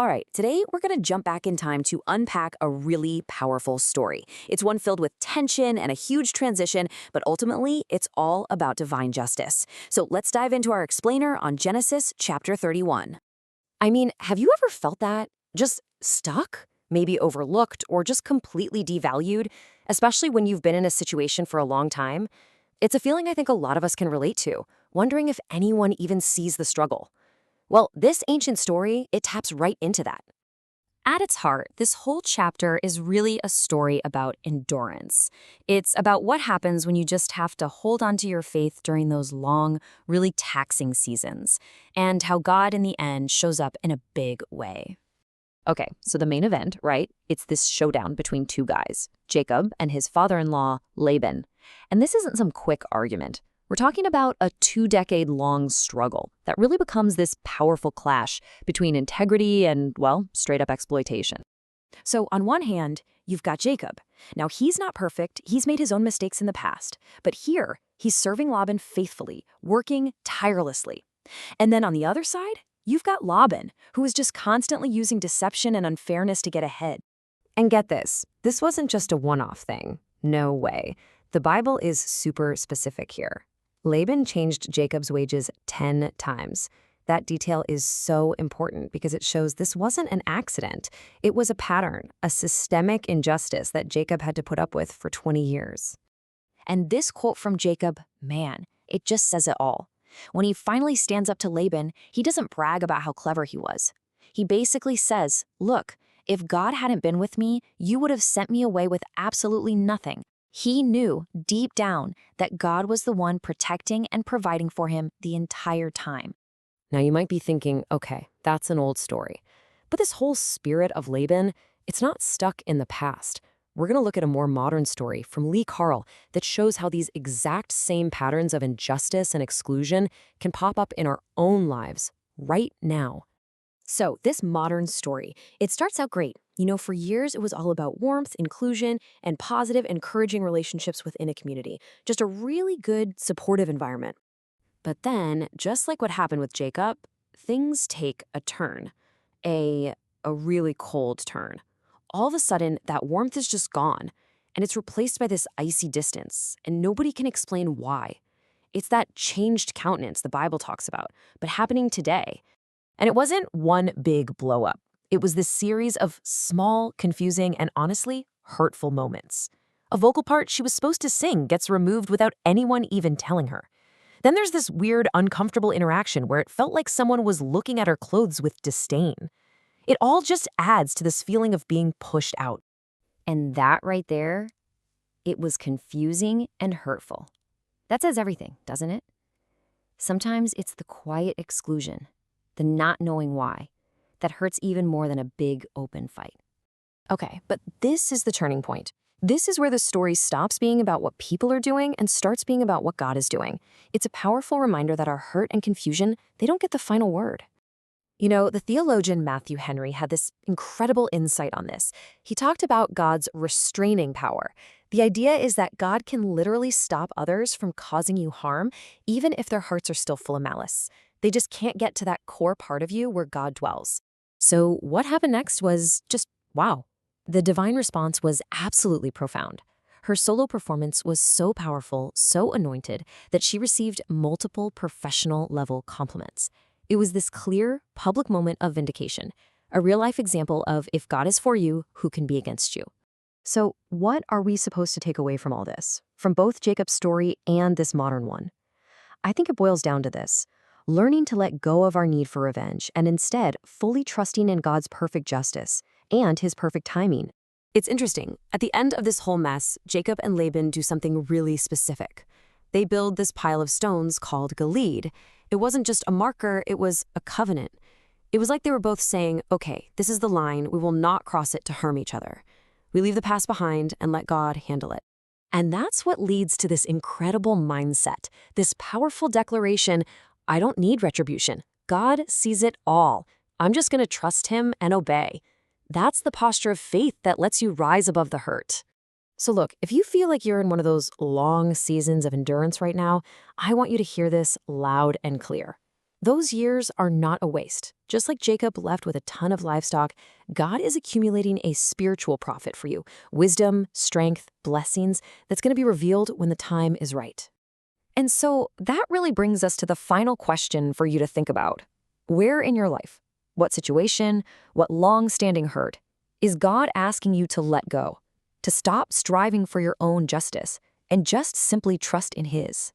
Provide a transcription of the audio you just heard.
All right, today we're going to jump back in time to unpack a really powerful story. It's one filled with tension and a huge transition, but ultimately it's all about divine justice. So let's dive into our explainer on Genesis chapter 31. I mean, have you ever felt that? Just stuck? Maybe overlooked or just completely devalued, especially when you've been in a situation for a long time? It's a feeling I think a lot of us can relate to, wondering if anyone even sees the struggle. Well, this ancient story, it taps right into that. At its heart, this whole chapter is really a story about endurance. It's about what happens when you just have to hold on to your faith during those long, really taxing seasons, and how God in the end shows up in a big way. Okay, so the main event, right? It's this showdown between two guys, Jacob and his father-in-law, Laban. And this isn't some quick argument. We're talking about a 2-decade-long struggle that really becomes this powerful clash between integrity and, well, straight-up exploitation. So on one hand, you've got Jacob. Now, he's not perfect. He's made his own mistakes in the past. But here, he's serving Laban faithfully, working tirelessly. And then on the other side, you've got Laban, who is just constantly using deception and unfairness to get ahead. And get this wasn't just a one-off thing. No way. The Bible is super specific here. Laban changed Jacob's wages 10 times. That detail is so important because it shows this wasn't an accident. It was a pattern, a systemic injustice that Jacob had to put up with for 20 years. And this quote from Jacob, man, it just says it all. When he finally stands up to Laban, he doesn't brag about how clever he was. He basically says, look, if God hadn't been with me, you would have sent me away with absolutely nothing. He knew deep down that God was the one protecting and providing for him the entire time. Now you might be thinking, okay, that's an old story. But this whole spirit of Laban, it's not stuck in the past. We're going to look at a more modern story from Lee Carle that shows how these exact same patterns of injustice and exclusion can pop up in our own lives right now. So this modern story, it starts out great. For years it was all about warmth, inclusion, and positive, encouraging relationships within a community. Just a really good, supportive environment. But then, just like what happened with Jacob, things take a turn. A really cold turn. All of a sudden, that warmth is just gone, and it's replaced by this icy distance, and nobody can explain why. It's that changed countenance the Bible talks about, but happening today. And it wasn't one big blow-up. It was this series of small, confusing, and honestly, hurtful moments. A vocal part she was supposed to sing gets removed without anyone even telling her. Then there's this weird, uncomfortable interaction where it felt like someone was looking at her clothes with disdain. It all just adds to this feeling of being pushed out. And that right there, it was confusing and hurtful. That says everything, doesn't it? Sometimes it's the quiet exclusion, the not knowing why, that hurts even more than a big open fight. Okay, but this is the turning point. This is where the story stops being about what people are doing and starts being about what God is doing. It's a powerful reminder that our hurt and confusion, they don't get the final word. The theologian Matthew Henry had this incredible insight on this. He talked about God's restraining power. The idea is that God can literally stop others from causing you harm, even if their hearts are still full of malice. They just can't get to that core part of you where God dwells. So what happened next was just, wow. The divine response was absolutely profound. Her solo performance was so powerful, so anointed, that she received multiple professional-level compliments. It was this clear, public moment of vindication, a real-life example of if God is for you, who can be against you? So what are we supposed to take away from all this, from both Jacob's story and this modern one? I think it boils down to this. Learning to let go of our need for revenge and instead fully trusting in God's perfect justice and his perfect timing. It's interesting. At the end of this whole mess, Jacob and Laban do something really specific. They build this pile of stones called Gilead. It wasn't just a marker, it was a covenant. It was like they were both saying, okay, this is the line, we will not cross it to harm each other. We leave the past behind and let God handle it. And that's what leads to this incredible mindset, this powerful declaration, I don't need retribution. God sees it all. I'm just going to trust him and obey. That's the posture of faith that lets you rise above the hurt. So look, if you feel like you're in one of those long seasons of endurance right now, I want you to hear this loud and clear. Those years are not a waste. Just like Jacob left with a ton of livestock, God is accumulating a spiritual profit for you. Wisdom, strength, blessings that's going to be revealed when the time is right. And so that really brings us to the final question for you to think about. Where in your life, what situation, what long-standing hurt, is God asking you to let go, to stop striving for your own justice, and just simply trust in His?